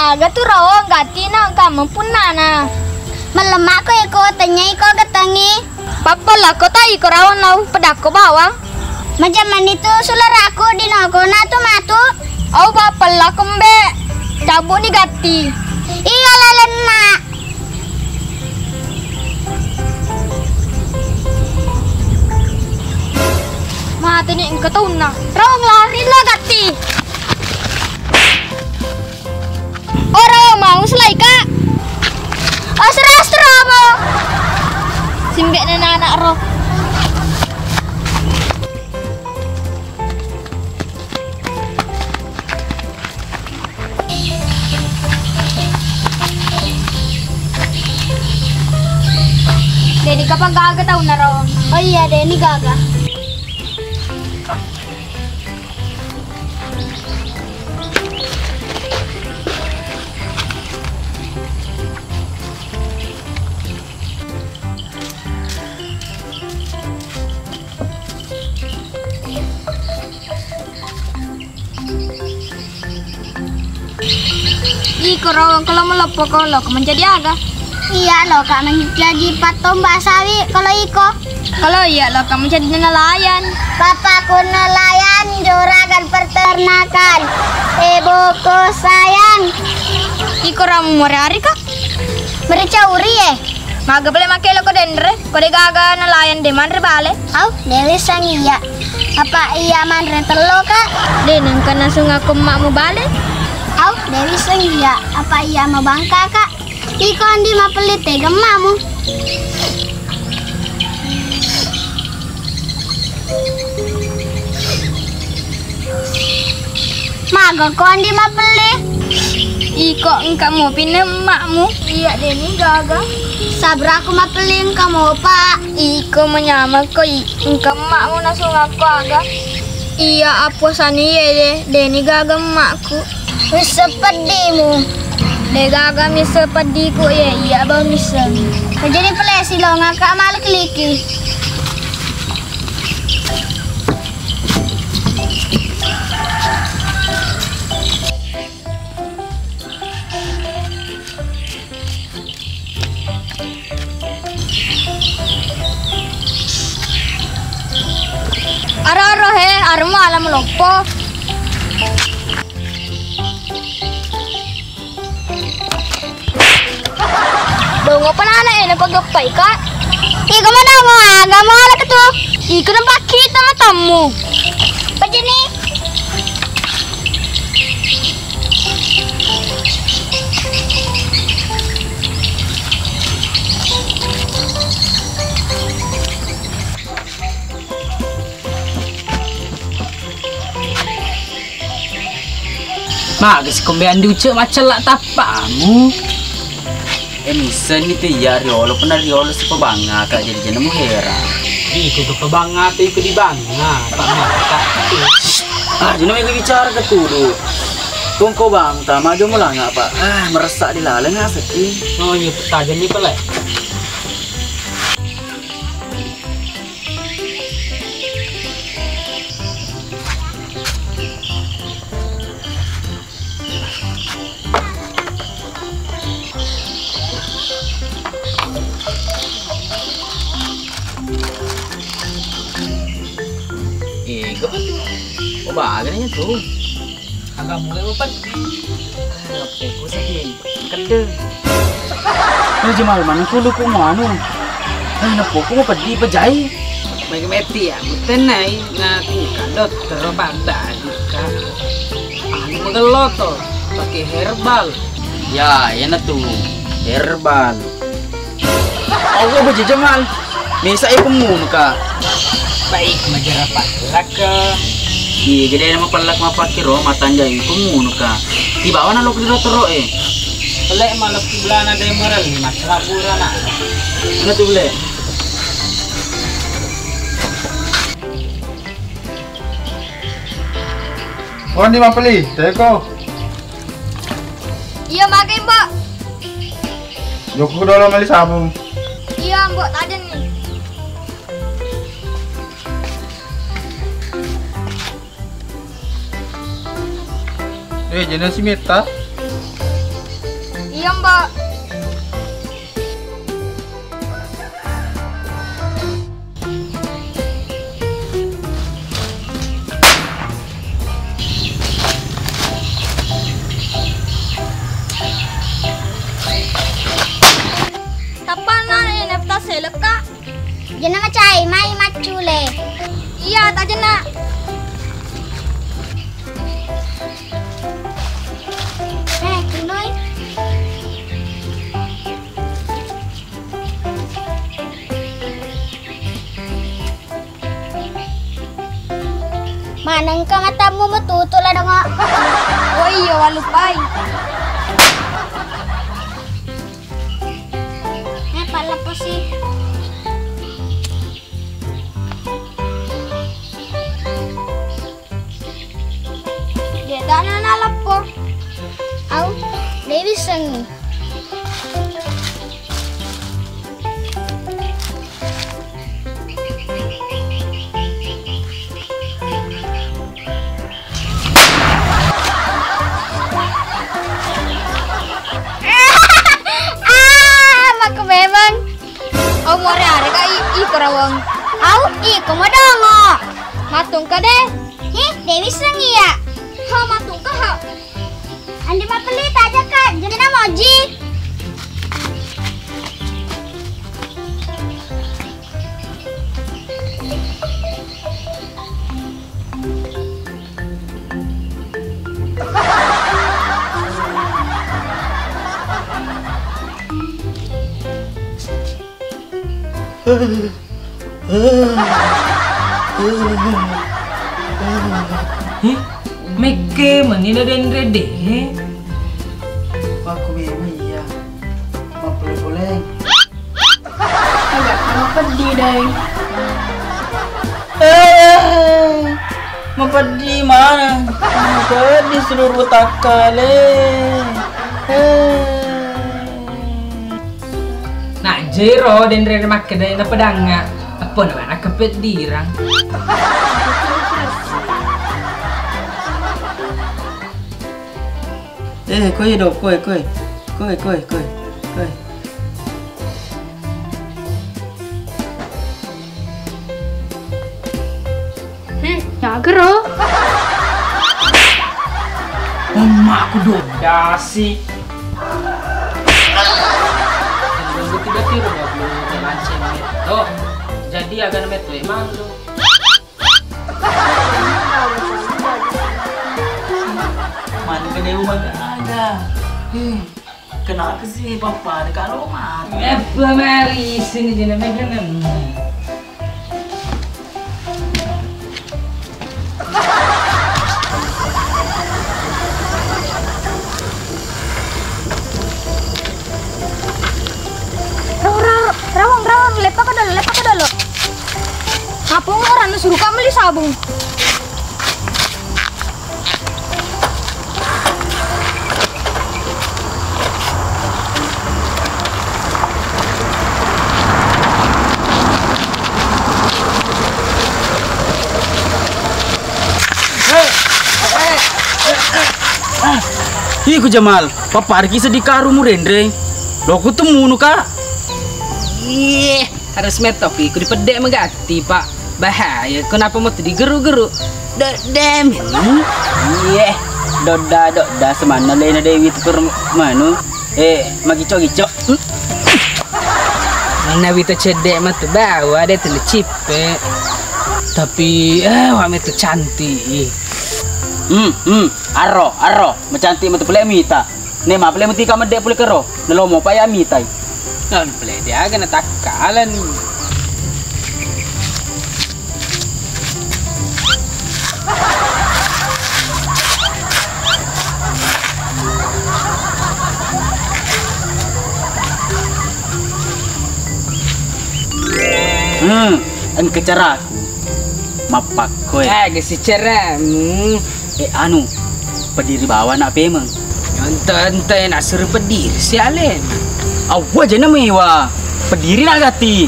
aga tu rawang gati na kamu pun nana. Melemak ko iko tanya iko ketangi. Papa lah ko tayo ko rawang lau pedako bawang. Macam mana itu sularaku di noko na tu matu. Au papa lah kembe cabut ni gati. Iya lalen mak. Mati ni engkau tahu na. Rawang lari lah gati. Orang mau selai kak. Asra mo. Simbek na anak roh. Deni kapag gaga tahu na raw. Oh iya Deni gaga. Iko rawang kalau melepo kalau menjadi aga. Iya loh kak menjadi patung Mbak Sawi kalau iko. Kalau iya lo kamu jadi nelayan. Papaku nelayan juragan peternakan. Ibuku sayang. Iko ramu more hari kak. Bercauri ya. Maga boleh make lo ko dendre. Ko de gaga nelayan de manre bale. Au Dewi sang iya. Apa iya manre telo kak? De nang kana sunga ko makmu bale. Au Dewi sang iya. Apa iya mau bangka kak? Iko andi ma pelit tega mamu. Maga ko andi ma pelit. Iko engkau mau pindah makmu. Iya Deni gaga. Sabra aku ma pelin kamu pak. Iko menyamar ko engkau makmu nasung aku aga. Iya apa sani ye de Deni gaga makku. Sepedimu. De gaga misa padiku ye iya bau misa. Jadi pelesi lo ngakak malik liki. Ara he armu alam lopo. Dongo panana ene pagapay ka. Iko mana mo aga mo ala ketu. Iko na pakita matamu. Pajini. Mak, kasi kumbayan duce macam lah tapamu. Misa ni tiya riolo pernah riolo si pabanga kak jadi jana mu heran. Iko ke pabanga tu iko di banga, pak mata. Jana mau bicara ke turu. Kau bang, tama aja mulai ngak pak. Meresak di laleng nggak sedih. Oh iya, tajam ni pelak. Iko kan tu. Oh bagainya tu. Agak mulai opat. Aku sakit. Kende. Ni jemal mana kulu ku manu. Napo ko padi pajai. May meti ya, mutenay na tingkadot terbanda ka. Ano magaloto, pakai herbal. Ya, yan na tu. Herbal. Ako ba jemal? Misa ay pumuno ka. Baik majarapat laka. Iya, jadi nama pelak mapakiro matanja yung pumuno ka. Tiba na lok dito toro eh. Pelak malas kibulana day moral ni matrabura na. Ano tu bule? Oh, di mapeli, teko. Iya magai mbak. Joko dolo mali sabung. Iya mbak tadi nih. Jenis si Mita. Iya, Mbak. Tapanan ini nafta seleka. Jana macai mai macule. Iya, tak jena. Kunoy. Manang ka matamu matuto la dong. Oh iya, walupai. Pala po sih. Dia tak nalap po. Au, Dewi sengi. Maku memang. Oh, more are ka ikorawang. Au, komodongo. Matung ka deh. Dewi sengi ya. Ha, matung ka ha. Andi mapelit aja kak, jadi moji. Meke manila den rede. Aku memang iya. Boleh. Agak sama pedih deh. Mempedi mana? Mempedi seluruh takale. Nak jero den rede makke dai na pedanga. Apa nama nak kepedirang? Koi dok, koi. Jagero. Emakku dok, dasi. Nunggu tiba-tiba belum mancing meto. Jadi agak meto emang lu. Mana ke dewa ada? Kenapa sih papa dekat rumah? Apa mari sini jadi megangan. Rawang, lepak ke dulu. Apa orang suruh kamu beli sabun? Iku Jamal, papa Arki sedih karumu rendre. Lo aku temu nuka. Harus metok iku dipedek megati pak. Bahaya, kenapa mau digeru-geru? Dem. Doda semana lena Dewi tukur manu. Magico. Mana wita cedek mah tu bawa dia tu cipe. Tapi wah itu cantik. Arro, mencantik matu pelek mita. Nema pelek mati kamu dek pelek kero. Nelomo paya mita. Non pelek dia kena takalan. Ang kecaraku. Mapak koy. Gesi cerah. Anu, pediri bawah nak pemeng. Ente nak suruh pediri sialen. Awa aja mewa. Pediri nak gati.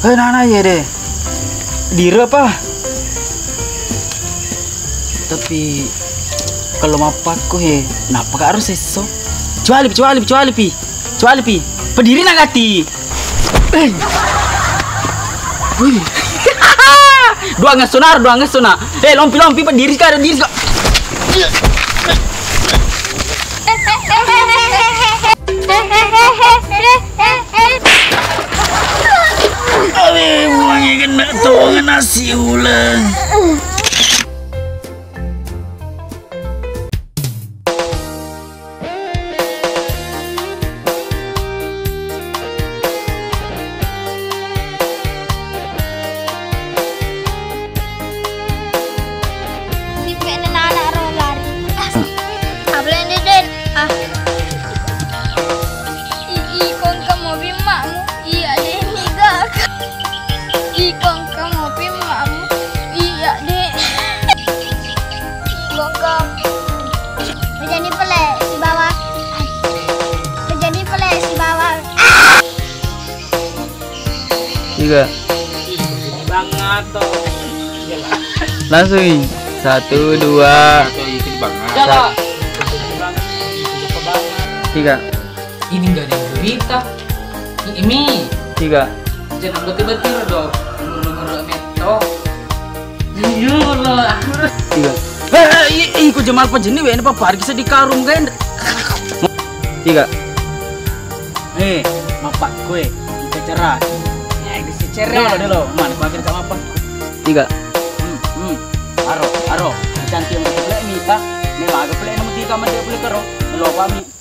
Nana ya deh. Pediri apa? Tapi kalau mapakku kenapa gak harus eso? Cuali pi. Berdiri nak gati. Wih. Dua ngesona. Lompi berdiri sekarang diri. Awe, buangnya kena tuang nasi ulang. Tiga. Banget toh. Langsung 1, 2, Jalan. 3. Ini nggak ada berita. Ini 3. jangan betul-betul dong. Ngurus meto. Iyalah. 3. Ku jemal pa jeni wen pa parki sa di karung kan. 3. Mapak kue. Kita cerah. Dulu. Man, bakir sama apa? 3. Aro. Cantik yang plek ni ta. Ni maga plek namu 3 man dia plek karo. Lo kami.